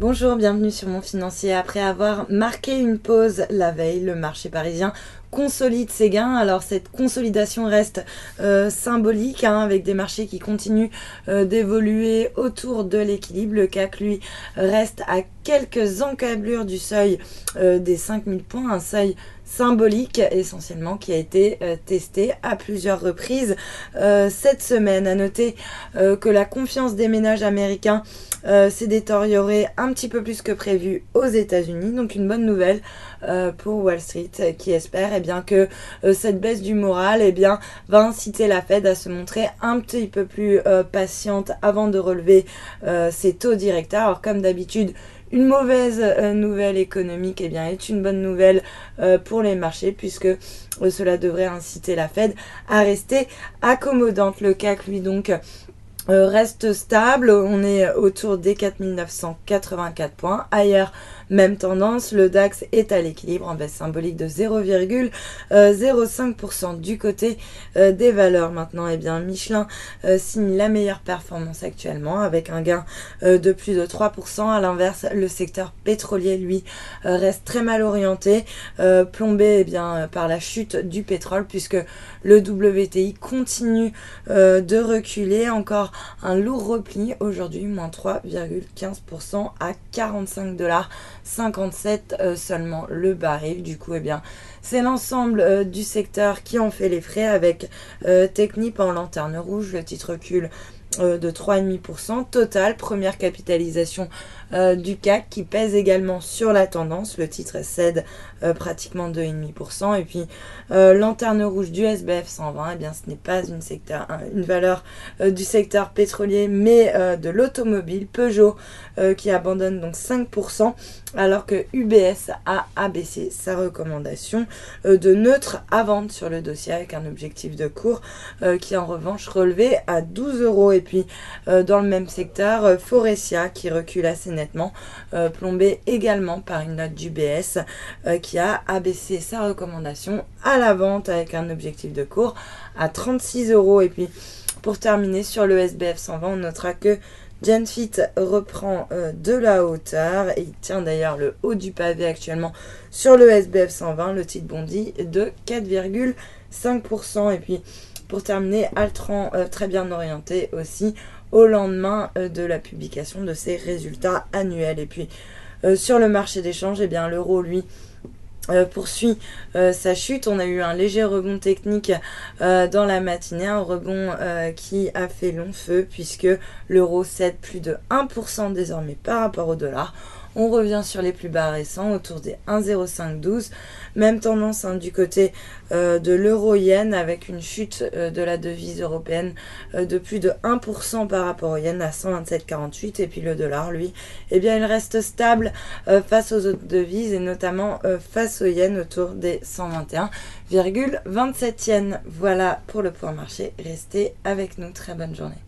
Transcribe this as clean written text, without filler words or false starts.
Bonjour, bienvenue sur Mon Financier. Après avoir marqué une pause la veille, le marché parisien consolide ses gains. Alors cette consolidation reste symbolique avec des marchés qui continuent d'évoluer autour de l'équilibre. Le CAC lui reste à quelques encablures du seuil des 5000 points, un seuil symbolique essentiellement qui a été testé à plusieurs reprises cette semaine. À noter que la confiance des ménages américains s'est détériorée un petit peu plus que prévu aux États-Unis, donc une bonne nouvelle pour Wall Street qui espère que cette baisse du moral va inciter la Fed à se montrer un petit peu plus patiente avant de relever ses taux directeurs. Alors comme d'habitude, une mauvaise nouvelle économique est une bonne nouvelle pour les marchés puisque cela devrait inciter la Fed à rester accommodante. Le CAC lui donc reste stable, on est autour des 4984 points. Ailleurs, même tendance, le DAX est à l'équilibre en baisse symbolique de 0,05% du côté des valeurs. Maintenant, Michelin signe la meilleure performance actuellement avec un gain de plus de 3%. À l'inverse, le secteur pétrolier, lui, reste très mal orienté, plombé par la chute du pétrole puisque le WTI continue de reculer. Encore un lourd repli aujourd'hui, moins 3,15% à 45,57$ seulement le baril. Du coup, c'est l'ensemble du secteur qui en fait les frais avec Technip en lanterne rouge. Le titre recule de 3,5%. Total, première capitalisation du CAC qui pèse également sur la tendance. Le titre cède pratiquement 2,5%. Et puis lanterne rouge du SBF 120, ce n'est pas une valeur du secteur pétrolier mais de l'automobile. Peugeot qui abandonne donc 5% alors que UBS a abaissé sa recommandation de neutre à vendre sur le dossier avec un objectif de cours qui en revanche relevé à 12€. Et puis dans le même secteur, Forestia qui recule assez nettement, plombé également par une note d'UBS qui a abaissé sa recommandation à la vente avec un objectif de cours à 36€. Et puis pour terminer sur le SBF 120, on notera que Genfit reprend de la hauteur et il tient d'ailleurs le haut du pavé actuellement sur le SBF 120. Le titre bondit de 4,5%. Et puis pour terminer, Altran très bien orienté aussi au lendemain de la publication de ses résultats annuels. Et puis sur le marché d'échange, l'euro lui poursuit sa chute. On a eu un léger rebond technique dans la matinée, un rebond qui a fait long feu puisque l'euro cède plus de 1% désormais par rapport au dollar. On revient sur les plus bas récents autour des 1,0512. Même tendance du côté de l'euro-yen avec une chute de la devise européenne de plus de 1% par rapport au yen à 127,48. Et puis le dollar, lui, il reste stable face aux autres devises et notamment face au yen autour des 121,27 yens. Voilà pour le point marché. Restez avec nous. Très bonne journée.